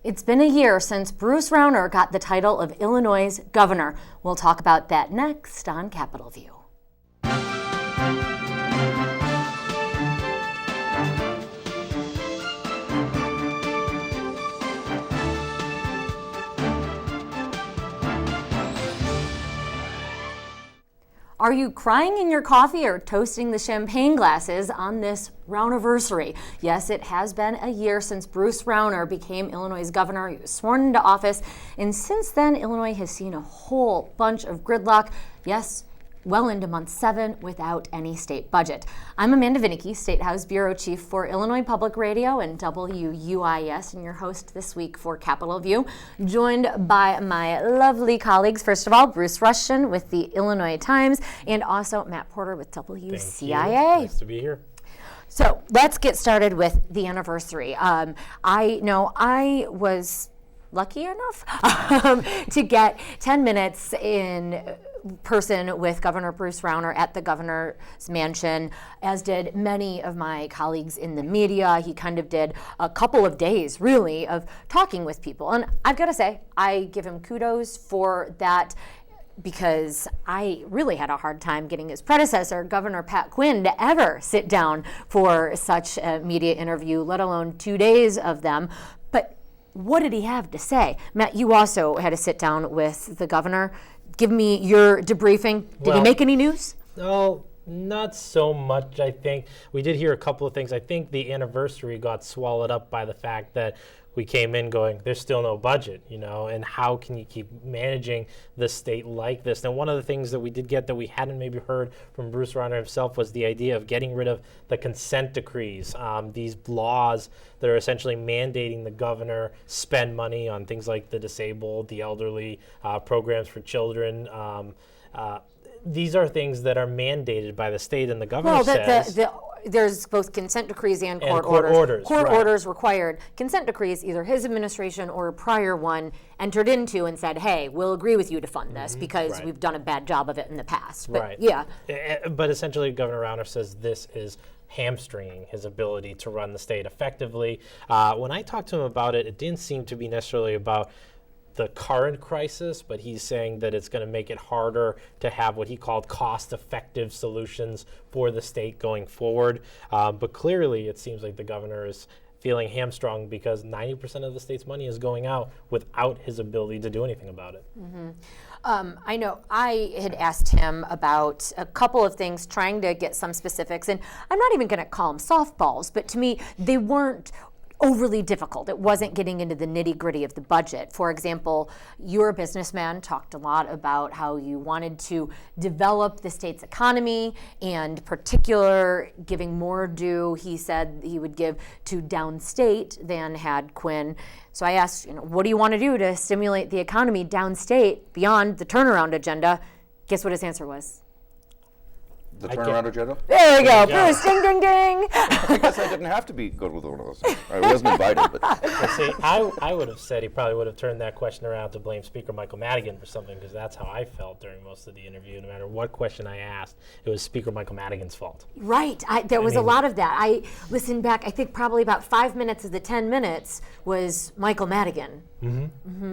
It's been a year since Bruce Rauner got the title of Illinois' governor. We'll talk about that next on Capitol View. Are you crying in your coffee or toasting the champagne glasses on this Rauniversary? Yes, it has been a year since Bruce Rauner became Illinois' governor. He was sworn into office, and since then, Illinois has seen a whole bunch of gridlock. Yes, well into month 7 without any state budget. I'm Amanda Vinicky, State House Bureau Chief for Illinois Public Radio and WUIS, and your host this week for Capitol View, joined by my lovely colleagues. First of all, Bruce Ruston with the Illinois Times, and also Matt Porter with WCIA. Nice to be here. So let's get started with the anniversary. I know I was lucky enough to get 10 minutes in person with Governor Bruce Rauner at the governor's mansion, as did many of my colleagues in the media. He kind of did a couple of days, really, of talking with people. And I've got to say, I give him kudos for that, because I really had a hard time getting his predecessor, Governor Pat Quinn, to ever sit down for such a media interview, let alone 2 days of them. But what did he have to say? Matt, you also had to sit down with the governor. Give me your debriefing. Did he make any news? No, not so much, I think. We did hear a couple of things. I think the anniversary got swallowed up by the fact that we came in going, there's still no budget, and how can you keep managing the state like this? Now, one of the things that we did get that we hadn't maybe heard from Bruce Rauner himself was the idea of getting rid of the consent decrees, these laws that are essentially mandating the governor spend money on things like the disabled, the elderly, programs for children. These are things that are mandated by the state, and the governor says... There's both consent decrees and court orders. Court orders required. Consent decrees, either his administration or a prior one entered into and said, hey, we'll agree with you to fund this because we've done a bad job of it in the past. But, yeah. But essentially, Governor Rauner says this is hamstringing his ability to run the state effectively. When I talked to him about it, it didn't seem to be necessarily about the current crisis, but he's saying that it's going to make it harder to have what he called cost-effective solutions for the state going forward. But clearly, it seems like the governor is feeling hamstrung because 90% of the state's money is going out without his ability to do anything about it. I know I had asked him about a couple of things, trying to get some specifics, and I'm not even going to call them softballs, but to me, they weren't overly difficult. It wasn't getting into the nitty-gritty of the budget. For example, you're a businessman, talked a lot about how you wanted to develop the state's economy, and particular giving more due, he said he would give to downstate than had Quinn. So I asked, what do you want to do to stimulate the economy downstate beyond the turnaround agenda? Guess what his answer was? The turnaround agenda? There we go. Bruce, ding, ding, ding. I guess I didn't have to go with one of those. I wasn't invited. But see, I would have said he probably would have turned that question around to blame Speaker Michael Madigan for something, because that's how I felt during most of the interview. No matter what question I asked, it was Speaker Michael Madigan's fault. Right. There was a lot of that. I listened back, I think probably about 5 minutes of the 10 minutes was Michael Madigan.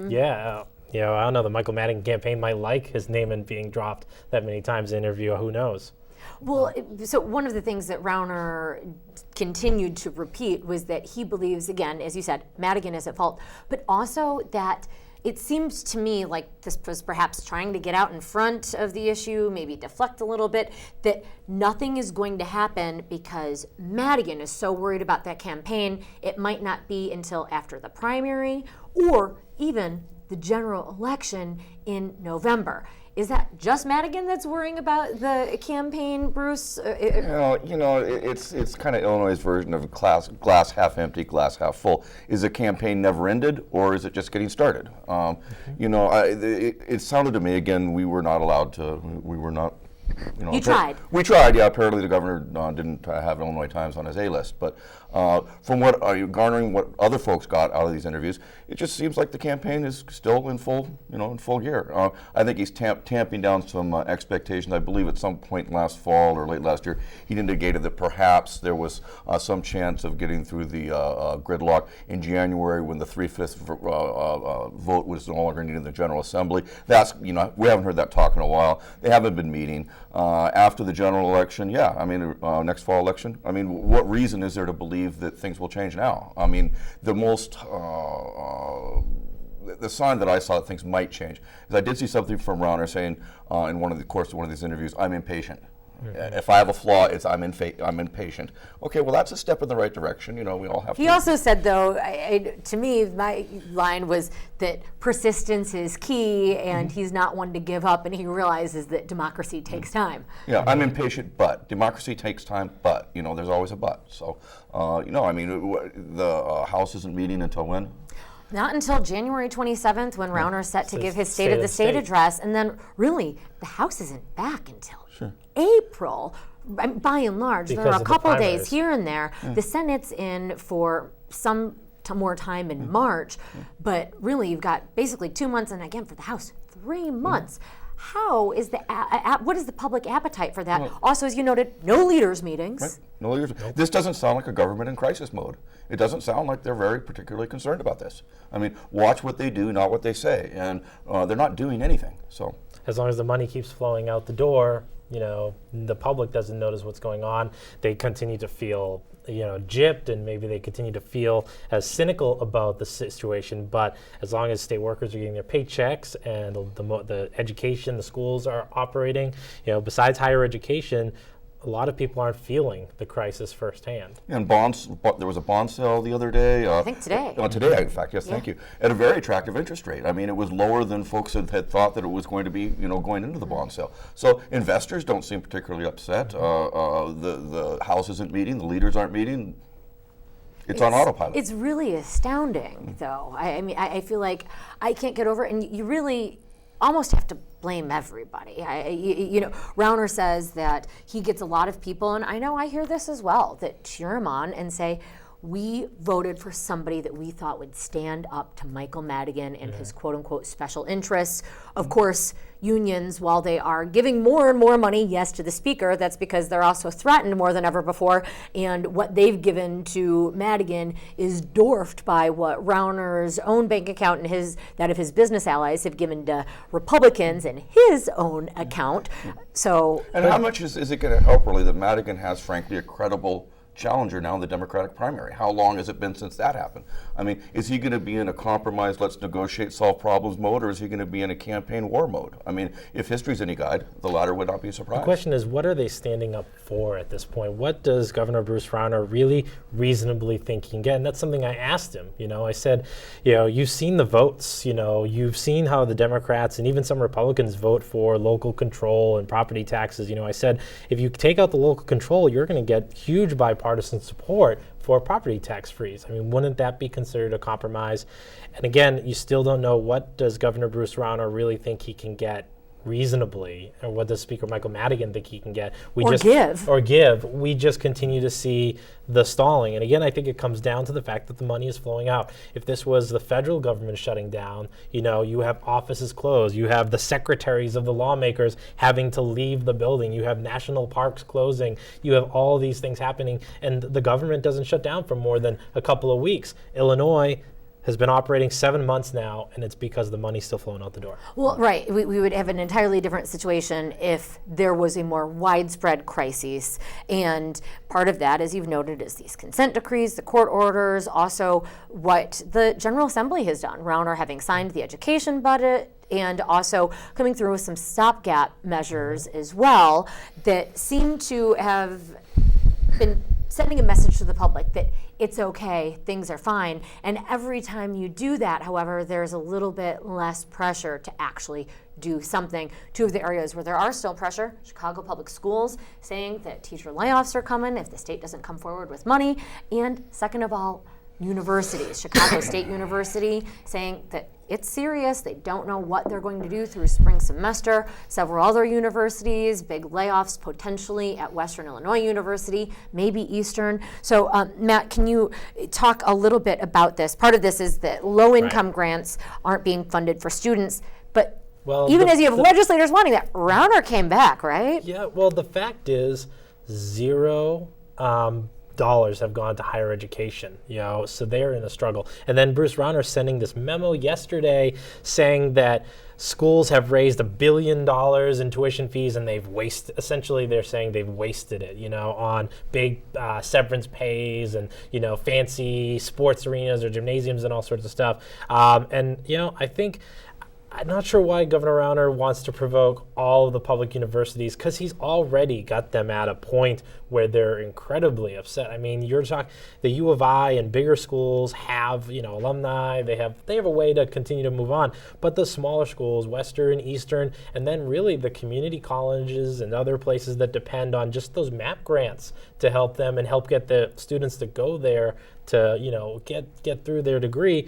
Yeah. I don't know. The Michael Madigan campaign might like his name and being dropped that many times in the interview. Who knows? Well, so one of the things that Rauner continued to repeat was that he believes, again, as you said, Madigan is at fault, but also that it seems to me like this was perhaps trying to get out in front of the issue, maybe deflect a little bit, that nothing is going to happen because Madigan is so worried about that campaign, it might not be until after the primary or even the general election in November. Is that just Madigan that's worrying about the campaign, Bruce? It's kind of Illinois' version of glass half empty, glass half full. Is the campaign never ended, or is it just getting started? It sounded to me, again, we were not You tried. We tried, yeah. Apparently the governor didn't have Illinois Times on his A list. But from what are you garnering, what other folks got out of these interviews, it just seems like the campaign is still in full gear. I think he's tamping down some expectations. I believe at some point last fall or late last year, he indicated that perhaps there was some chance of getting through the gridlock in January when the 3/5 vote was no longer needed in the General Assembly. That's, we haven't heard that talk in a while. They haven't been meeting. After the general election, next fall election, what reason is there to believe that things will change now? The most the sign that I saw that things might change is I did see something from Rauner saying in one of these interviews, I'm impatient. Mm-hmm. If I have a flaw, it's I'm impatient. Okay, well that's a step in the right direction. We all have. He also said, though, to me, my line was that persistence is key, and he's not one to give up, and he realizes that democracy takes time. Yeah, I'm impatient, but democracy takes time, but there's always a but. So, the House isn't meeting until when? Not until January 27th, when Rauner's set to give his State of the State address, and then really the House isn't back until April. By and large, because there are a couple the days here and there. The Senate's in for some more time in March, but really you've got basically 2 months, and again for the House, 3 months. How is what is the public appetite for that? Also, as you noted, no leaders meetings. Right. No leaders. Nope. This doesn't sound like a government in crisis mode. It doesn't sound like they're very particularly concerned about this. Watch what they do, not what they say, and they're not doing anything. So, as long as the money keeps flowing out the door, the public doesn't notice what's going on. They continue to feel gypped, and maybe they continue to feel as cynical about the situation. But as long as state workers are getting their paychecks and the education, the schools are operating, besides higher education, a lot of people aren't feeling the crisis firsthand. And bonds, there was a bond sale the other day. I think today. Today, in fact, yes, thank you. At a very attractive interest rate. It was lower than folks had thought that it was going to be, going into the bond sale. So investors don't seem particularly upset. The House isn't meeting, the leaders aren't meeting. It's on autopilot. It's really astounding, though. I feel like I can't get over it, and you really almost have to blame everybody. Rauner says that he gets a lot of people, and I hear this as well, that cheer him on and say, we voted for somebody that we thought would stand up to Michael Madigan and his quote-unquote special interests. Of course, unions, while they are giving more and more money, yes, to the speaker, that's because they're also threatened more than ever before, and what they've given to Madigan is dwarfed by what Rauner's own bank account and that of his business allies have given to Republicans in his own account. So, and how much is it going to help, really, that Madigan has, frankly, a credible challenger now in the Democratic primary? How long has it been since that happened? Is he going to be in a compromise, let's negotiate, solve problems mode, or is he going to be in a campaign war mode? If history's any guide, the latter would not be a surprise. The question is, what are they standing up for at this point? What does Governor Bruce Rauner really reasonably think he can get? And that's something I asked him. I said, you've seen the votes, you've seen how the Democrats and even some Republicans vote for local control and property taxes. I said, if you take out the local control, you're going to get huge bipartisan support for property tax freeze. Wouldn't that be considered a compromise? And again, you still don't know, what does Governor Bruce Rauner really think he can get reasonably, or what does Speaker Michael Madigan think he can get? We just continue to see the stalling. And again, I think it comes down to the fact that the money is flowing out. If this was the federal government shutting down, you have offices closed, you have the secretaries of the lawmakers having to leave the building, you have national parks closing, you have all these things happening, and the government doesn't shut down for more than a couple of weeks. Illinois has been operating 7 months now, and it's because the money's still flowing out the door. Well, right. We would have an entirely different situation if there was a more widespread crisis. And part of that, as you've noted, is these consent decrees, the court orders, also what the General Assembly has done. Rauner having signed the education budget, and also coming through with some stopgap measures as well that seem to have been sending a message to the public that it's okay, things are fine. And every time you do that, however, there's a little bit less pressure to actually do something. Two of the areas where there are still pressure, Chicago Public Schools saying that teacher layoffs are coming if the state doesn't come forward with money. And second of all, universities, Chicago State University, saying that it's serious. They don't know what they're going to do through spring semester. Several other universities, big layoffs potentially at Western Illinois University, maybe Eastern. So, Matt, can you talk a little bit about this? Part of this is that low-income grants aren't being funded for students, but even as you have legislators wanting that, Rauner came back, right? Yeah, well, the fact is $0 dollars have gone to higher education, so they're in a struggle. And then Bruce Rauner sending this memo yesterday saying that schools have raised $1 billion in tuition fees and essentially they're saying they've wasted it, on big severance pays and, fancy sports arenas or gymnasiums and all sorts of stuff. I think I'm not sure why Governor Rauner wants to provoke all of the public universities, because he's already got them at a point where they're incredibly upset. I mean, you're talking the U of I and bigger schools have, alumni. They have a way to continue to move on. But the smaller schools, Western, Eastern, and then really the community colleges and other places that depend on just those MAP grants to help them and help get the students to go there to get through their degree,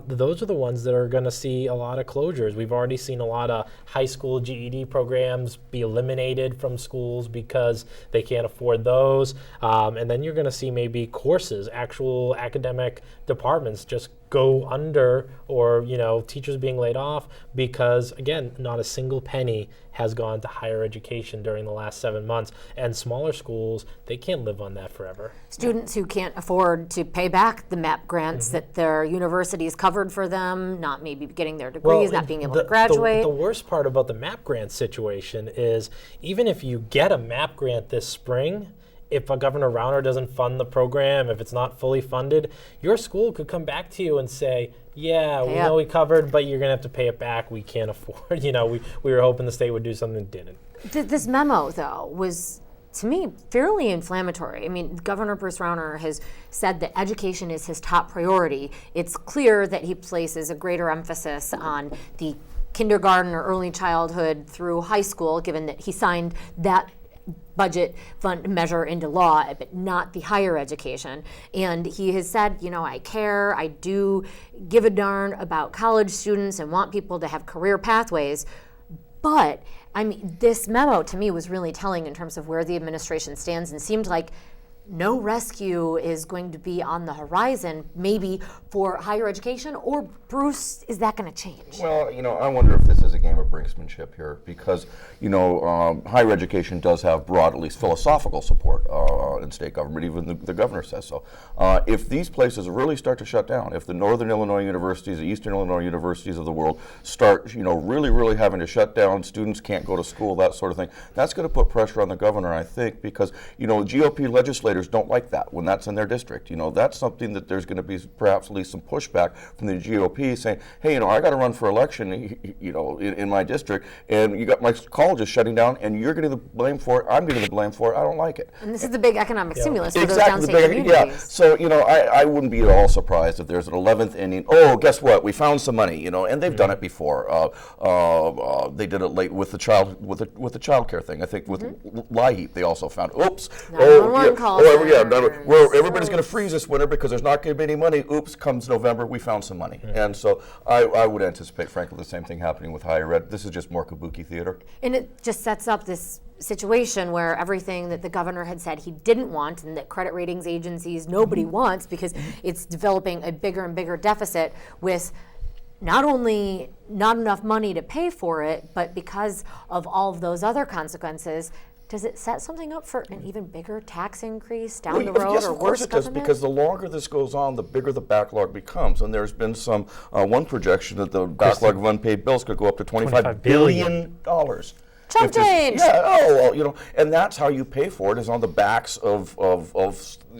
those are the ones that are going to see a lot of closures. We've already seen a lot of high school GED programs be eliminated from schools because they can't afford those, and then you're going to see maybe courses, actual academic departments just go under, or teachers being laid off because, again, not a single penny has gone to higher education during the last 7 months. And smaller schools, they can't live on that forever. Students who can't afford to pay back the MAP grants that their universities covered for them, not maybe getting their degrees, not being able to graduate. The worst part about the MAP grant situation is even if you get a MAP grant this spring, if Governor Rauner doesn't fund the program, if it's not fully funded, your school could come back to you and say, yeah, we know we covered, but you're going to have to pay it back. We can't afford, we were hoping the state would do something and didn't. This memo, though, was, to me, fairly inflammatory. I mean, Governor Bruce Rauner has said that education is his top priority. It's clear that he places a greater emphasis on the kindergarten or early childhood through high school, given that he signed that budget fund measure into law, but not the higher education. And he has said, I care, I do give a darn about college students and want people to have career pathways. But I mean, this memo to me was really telling in terms of where the administration stands, and seemed like no rescue is going to be on the horizon, maybe for higher education, or Bruce, is that going to change? Well, I wonder if this is a game of brinksmanship here, because, higher education does have broad, at least philosophical support in state government, even the governor says so. If these places really start to shut down, if the Northern Illinois universities, the Eastern Illinois universities of the world start, really, really having to shut down, students can't go to school, that sort of thing, that's going to put pressure on the governor, I think, because, GOP legislators don't like that when that's in their district. That's something that there's going to be perhaps at least some pushback from the GOP saying, hey, I got to run for election, in my district, and you got my colleges shutting down, and you're getting the blame for it. I'm getting the blame for it. I don't like it. And this is the big economic stimulus for exactly, those downstate communities. Yeah. So, I wouldn't be at all surprised if there's an 11th inning. Oh, guess what? We found some money. And they've done it before. They did it late with the child care thing. I think with LIHEAP, they also found. Oops. Where everybody's going to freeze this winter because there's not going to be any money. Oops, comes November, we found some money. And so I would anticipate, frankly, the same thing happening with higher ed. This is just more kabuki theater. And it just sets up this situation where everything that the governor had said he didn't want, and that credit ratings agencies, nobody wants, because it's developing a bigger and bigger deficit with not only not enough money to pay for it, but because of all of those other consequences. Does it set something up for an even bigger tax increase down the road, yes, or of course worse it does, government? because the longer this goes on, the bigger the backlog becomes. And there's been some one projection that the backlog of unpaid bills could go up to $25 billion. Chump change! And that's how you pay for it, is on the backs of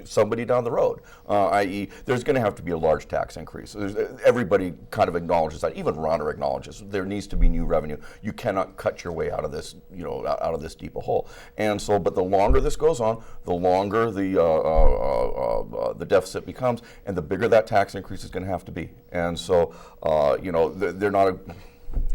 somebody down the road, i.e. there's going to have to be a large tax increase. Everybody kind of acknowledges that. Even Rauner acknowledges there needs to be new revenue. You cannot cut your way out of this, out of this deep a hole. And so, but the longer this goes on, the longer the deficit becomes, and the bigger that tax increase is going to have to be. And so, they're not.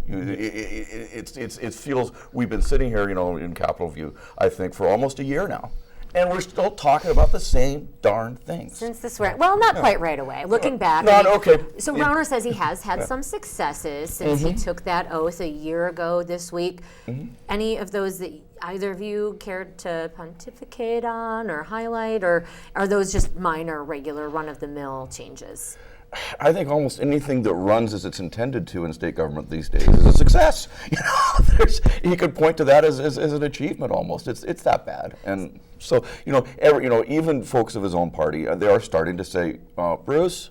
It feels we've been sitting here, in CapitolView, I think, for almost a year now. and we're still talking about the same darn things. Since this ran, well, not quite right away. Looking back, Okay. So Rauner says he has had some successes since he took that oath a year ago this week. Any of those that either of you cared to pontificate on or highlight, or are those just minor, regular, run-of-the-mill changes? I think almost anything that runs as it's intended to in state government these days is a success. You could point to that as an achievement almost. It's that bad. And so, even folks of his own party, they are starting to say, Bruce,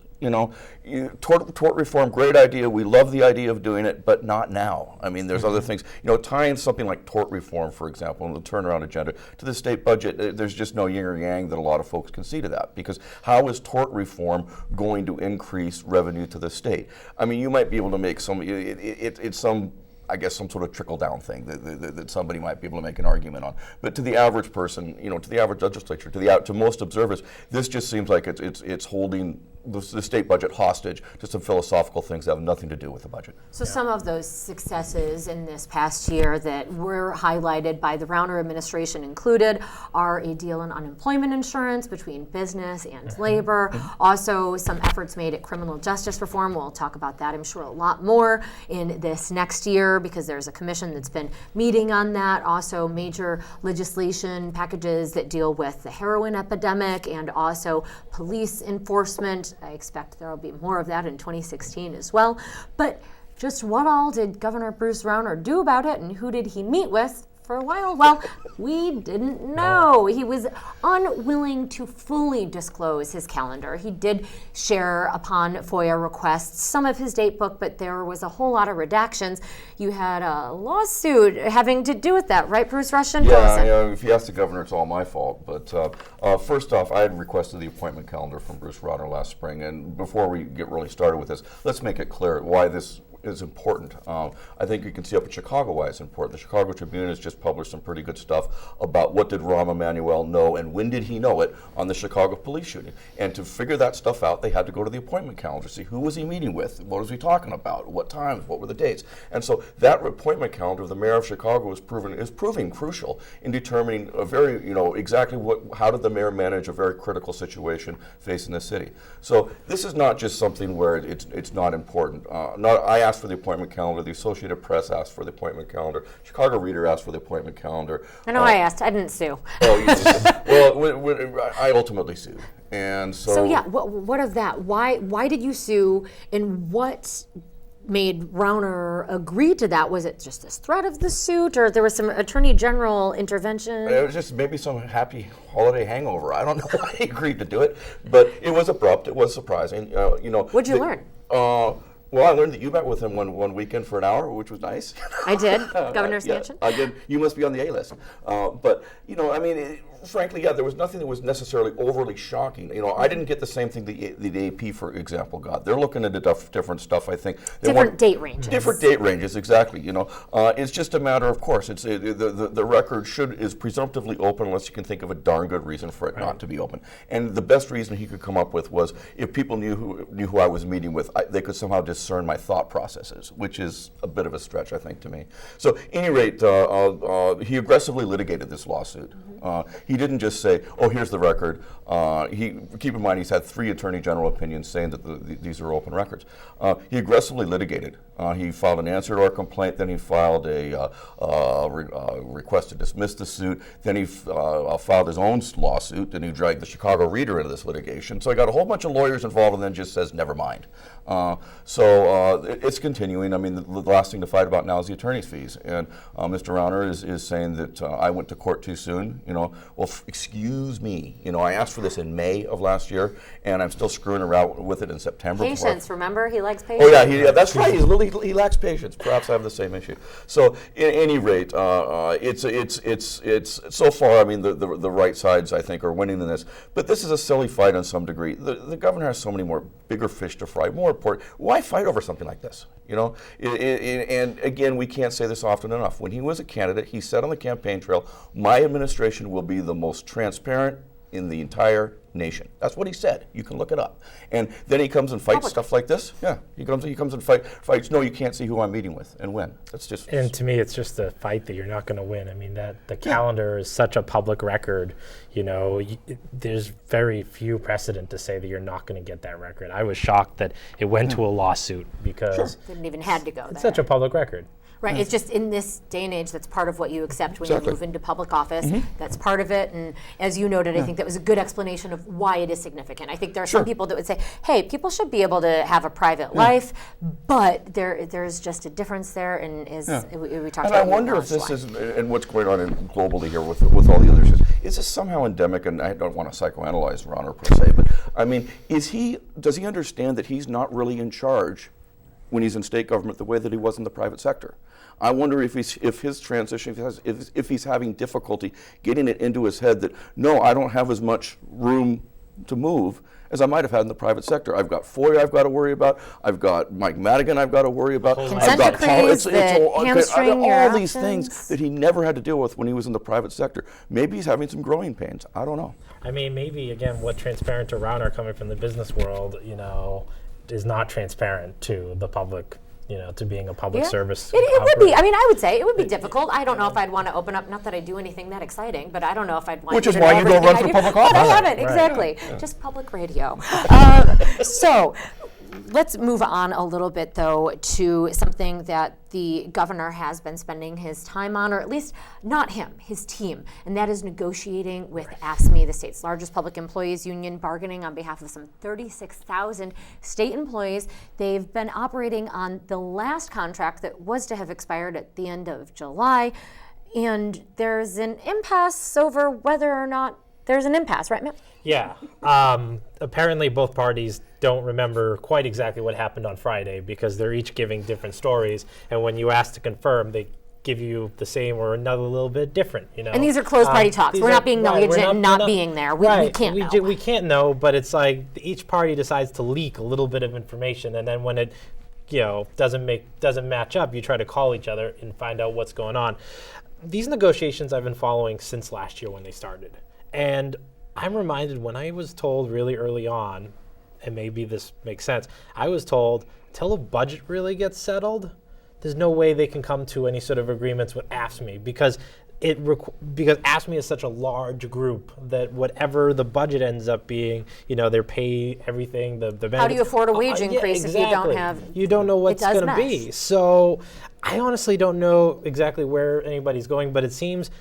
tort reform, great idea. We love the idea of doing it, but not now. I mean, there's other things. Tying something like tort reform, for example, and the turnaround agenda to the state budget, there's just no yin or yang that a lot of folks can see to that. Because how is tort reform going to increase revenue to the state? I mean, you might be able to make it's some sort of trickle-down thing that somebody might be able to make an argument on. But to the average person, to the average legislature, to most observers, this just seems like it's holding the state budget hostage to some philosophical things that have nothing to do with the budget. So some of those successes in this past year that were highlighted by the Rauner administration included are a deal in unemployment insurance between business and labor, also some efforts made at criminal justice reform. We'll talk about that, I'm sure, a lot more in this next year because there's a commission that's been meeting on that. Also major legislation packages that deal with the heroin epidemic and also police enforcement. I expect there will be more of that in 2016 as well. But just what all did Governor Bruce Rauner do about it, and who did he meet with for a while? Well, we didn't know. He was unwilling to fully disclose his calendar. He did share upon FOIA requests some of his date book, but there was a whole lot of redactions. You had a lawsuit having to do with that, right, Bruce Ruston? Yeah, if you ask the governor, it's all my fault. But first off, I had requested the appointment calendar from Bruce Rauner last spring. And before we get really started with this, let's make it clear why this is important. I think you can see up in Chicago why it's important. The Chicago Tribune has just published some pretty good stuff about what did Rahm Emanuel know and when did he know it on the Chicago police shooting. And to figure that stuff out, they had to go to the appointment calendar, see who was he meeting with, what was he talking about, what times, what were the dates. And so that appointment calendar of the mayor of Chicago is proving crucial in determining a very, exactly how did the mayor manage a very critical situation facing the city. So this is not just something where it's not important. I asked for the appointment calendar. The Associated Press asked for the appointment calendar. Chicago Reader asked for the appointment calendar. I know I asked. I didn't sue. Oh, you did. Well, I ultimately sued. And so... So yeah, what of that? Why did you sue, and what made Rauner agree to that? Was it just this threat of the suit, or there was some attorney general intervention? It was just maybe some happy holiday hangover. I don't know why he agreed to do it, but it was abrupt. It was surprising. What'd you learn? Well, I learned that you met with him one weekend for an hour, which was nice. I did. Governor's mansion. Again, you must be on the A list. But frankly, there was nothing that was necessarily overly shocking. I didn't get the same thing the AP, for example, got. They're looking at different stuff, I think. Different date ranges. Different date ranges, exactly. It's just a matter, of course. It's the record is presumptively open unless you can think of a darn good reason for it not to be open. And the best reason he could come up with was if people knew who I was meeting with, they could somehow discern my thought processes, which is a bit of a stretch, I think, to me. So, at any rate, he aggressively litigated this lawsuit. He didn't just say, "Oh, here's the record." Keep in mind, he's had 3 attorney general opinions saying that these are open records. He aggressively litigated. He filed an answer to our complaint. Then he filed a request to dismiss the suit. Then he filed his own lawsuit. Then he dragged the Chicago Reader into this litigation. So he got a whole bunch of lawyers involved, and then just says, "Never mind." So it's continuing. I mean, the last thing to fight about now is the attorney's fees. And Mr. Rauner is saying that I went to court too soon. Well, excuse me. I asked for this in May of last year, and I'm still screwing around with it in September. Patience, rember? He likes patience. Oh, yeah, that's right. He lacks patience. Perhaps I have the same issue. So, at any rate, it's so far, I mean, the right sides, I think, are winning in this. But this is a silly fight on some degree. The governor has so many bigger fish to fry, more important. Why fight over something like this? And again, we can't say this often enough. When he was a candidate, he said on the campaign trail, "My administration will be the most transparent, in the entire nation. That's what he said. You can look it up. And then he comes and fights stuff like this. Yeah, he comes and fights. No, you can't see who I'm meeting with and when. That's just. And to me, it's just a fight that you're not going to win. I mean, that the calendar is such a public record. You know, there's very few precedent to say that you're not going to get that record. I was shocked that it went to a lawsuit because didn't even had to go there. It's such a public record. Right, it's just in this day and age, that's part of what you accept when you move into public office. That's part of it, and as you noted, I think that was a good explanation of why it is significant. I think there are some people that would say, hey, people should be able to have a private life, but there's just a difference there, and we talked about. And I wonder if this is, and what's going on globally here with all the other issues, is this somehow endemic, and I don't want to psychoanalyze Rauner per se, but I mean, does he understand that he's not really in charge when he's in state government the way that he was in the private sector? I wonder if his transition, if he's having difficulty getting it into his head that, no, I don't have as much room to move as I might have had in the private sector. I've got FOIA I've got to worry about. I've got Mike Madigan I've got to worry about. Consent decrees that hamstring your all these things that he never had to deal with when he was in the private sector. Maybe he's having some growing pains. I don't know. I mean, maybe, again, what transparent to Rauner coming from the business world, you know, is not transparent to the public, you know, to being a public service. It would be. I mean, I would say it would be difficult. I don't know if I'd want to open up, not that I do anything that exciting, but I don't know if I'd want Which you is to why know you don't run for everything I do. public office. But I haven't, Right. exactly. Just public radio. So let's move on a little bit, though, to something that the governor has been spending his time on, or at least not him, his team, and that is negotiating with AFSCME, the state's largest public employees union, bargaining on behalf of some 36,000 state employees. They've been operating on the last contract that was to have expired at the end of July, and there's an impasse over whether or not there's an impasse, right, Matt? Yeah. Apparently both parties don't remember quite exactly what happened on Friday because they're each giving different stories. And when you ask to confirm, they give you the same or another little bit different, you know. And these are closed party talks. We're not being negligent and not being there. We can't know. We can't know, but it's like each party decides to leak a little bit of information, and then when it, you know, doesn't match up, you try to call each other and find out what's going on. These negotiations I've been following since last year when they started. And I'm reminded when I was told really early on, and maybe this makes sense, I was told until the budget really gets settled, there's no way they can come to any sort of agreements with AFSCME because AFSCME is such a large group that whatever the budget ends up being, you know, they're paid everything, the benefits. How do you afford a wage increase if you don't have? You don't know what's going to be. So I honestly don't know exactly where anybody's going, but it seems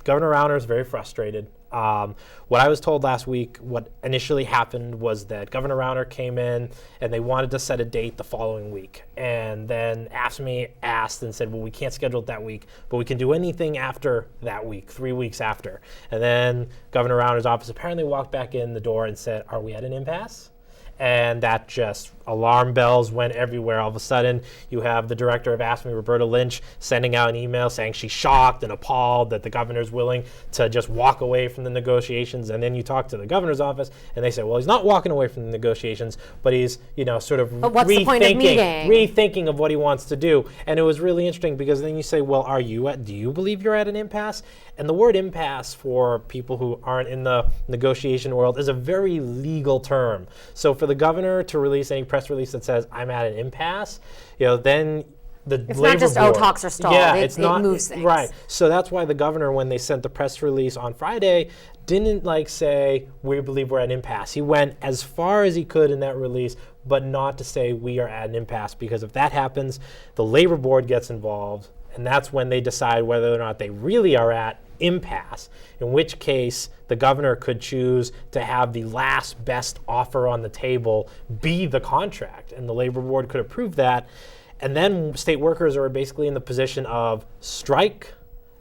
Governor Rauner is very frustrated. What I was told last week, what initially happened was that Governor Rauner came in and they wanted to set a date the following week. And then AFSCME asked and said, well, we can't schedule it that week, but we can do anything after that week, 3 weeks after. And then Governor Rauner's office apparently walked back in the door and said, are we at an impasse? And that just, alarm bells went everywhere. All of a sudden, you have the director of AFSCME, Roberta Lynch, sending out an email saying she's shocked and appalled that the governor's willing to just walk away from the negotiations. And then you talk to the governor's office, and they say, well, he's not walking away from the negotiations, but he's, you know, sort of rethinking of what he wants to do. And it was really interesting because then you say, well, do you believe you're at an impasse? And the word impasse for people who aren't in the negotiation world is a very legal term. So for the governor to release any press release that says I'm at an impasse, you know, then it's not just talks are stalled. Yeah, it moves things. Right. So that's why the governor, when they sent the press release on Friday, didn't say we believe we're at an impasse. He went as far as he could in that release, but not to say we are at an impasse, because if that happens, the labor board gets involved, and that's when they decide whether or not they really are at impasse, in which case the governor could choose to have the last best offer on the table be the contract, and the labor board could approve that. And then state workers are basically in the position of strike,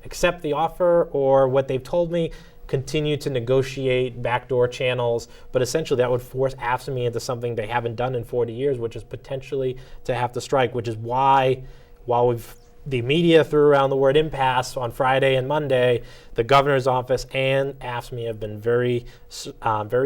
accept the offer, or what they've told me, continue to negotiate backdoor channels. But essentially that would force AFSCME into something they haven't done in 40 years, which is potentially to have to strike, which is why, while the media threw around the word impasse on Friday and Monday, the governor's office and AFSCME have been very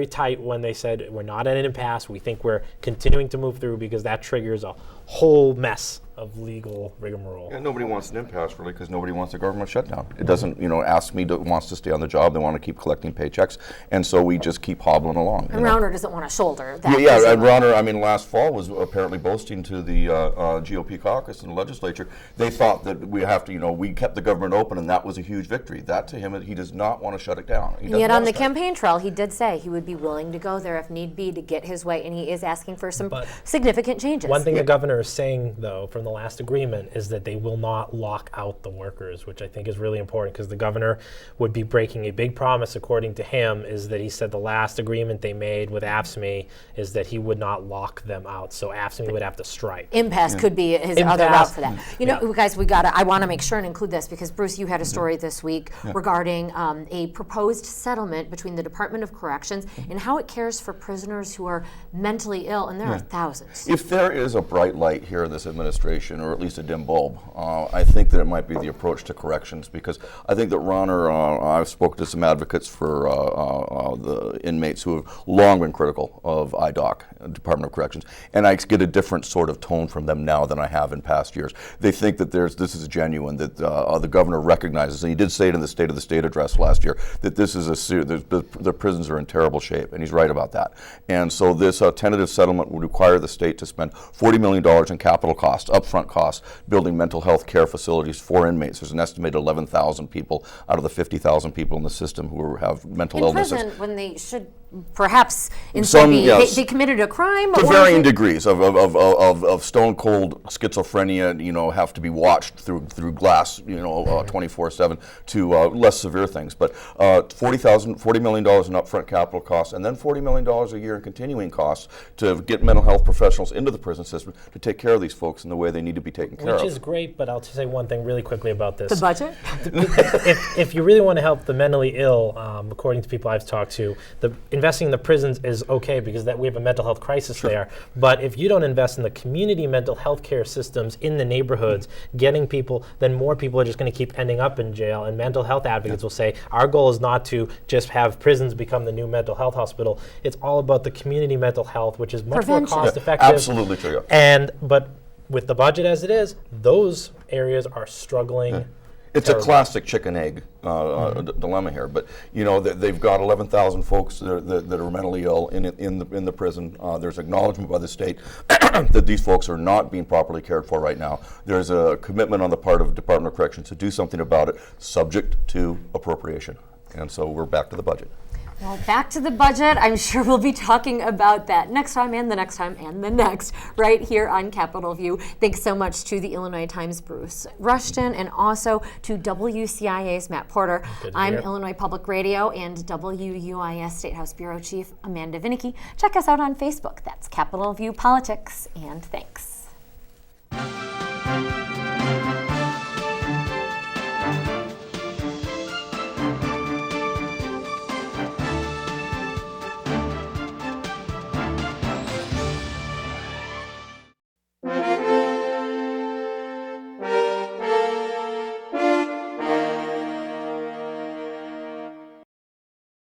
tight when they said we're not at an impasse. We think we're continuing to move through because that triggers a whole mess of legal rigmarole. Yeah, nobody wants an impasse, really, because nobody wants a government shutdown. It doesn't, wants to stay on the job. They want to keep collecting paychecks, and so we just keep hobbling along. And Rauner doesn't want to shoulder that. Yeah, and Rauner, last fall was apparently boasting to the GOP caucus in the legislature. They thought that we have to, we kept the government open, and that was a huge victory. That to him, he does not want to shut it down. And yet on the campaign trail, he did say he would be willing to go there if need be to get his way, and he is asking for some significant changes. One thing the governor is saying, though, from the last agreement is that they will not lock out the workers, which I think is really important because the governor would be breaking a big promise, according to him, is that he said the last agreement they made with AFSCME is that he would not lock them out. So AFSCME would have to strike. Impasse could be his other route for that. Guys, I want to make sure and include this because, Bruce, you had a story this week regarding a proposed settlement between the Department of Corrections and how it cares for prisoners who are mentally ill, and there are thousands. If there is a bright light here in this administration, or at least a dim bulb, I think that it might be the approach to corrections, because I think that Rauner, I've spoken to some advocates for the inmates who have long been critical of IDOC, Department of Corrections, and I get a different sort of tone from them now than I have in past years. They think that this is genuine, that the governor recognizes, and he did say it in the State of the State address last year, that this is the prisons are in terrible shape, and he's right about that. And so this tentative settlement would require the state to spend $40 million in capital costs, upfront costs, building mental health care facilities for inmates. There's an estimated 11,000 people out of the 50,000 people in the system who have mental illnesses. In prison, when they should perhaps instead they committed a crime? To varying degrees of stone cold schizophrenia, have to be watched through glass, 24/7, to less severe things. But $40 million in upfront capital costs, and then $40 million a year in continuing costs to get mental health professionals into the prison system to take care of these folks in the way they need to be taken care of. Which is great, but I'll just say one thing really quickly about this. The budget? If you really want to help the mentally ill, according to people I've talked to, investing in the prisons is okay because we have a mental health crisis there. But if you don't invest in the community mental health care systems in the neighborhoods, getting people, then more people are just going to keep ending up in jail. And mental health advocates will say, our goal is not to just have prisons become the new mental health hospital. It's all about the community mental health, which is much more cost effective. Absolutely true. But with the budget as it is, those areas are struggling. It's a classic chicken-egg dilemma here, but they've got 11,000 folks that are mentally ill in the prison. There's acknowledgement by the state that these folks are not being properly cared for right now. There's a commitment on the part of the Department of Corrections to do something about it, subject to appropriation. And so we're back to the budget. Well, back to the budget. I'm sure we'll be talking about that next time and the next time and the next right here on Capitol View. Thanks so much to the Illinois Times' Bruce Ruston and also to WCIA's Matt Porter. I'm Illinois Public Radio and WUIS State House Bureau Chief Amanda Vinicky. Check us out on Facebook. That's Capitol View Politics, and thanks.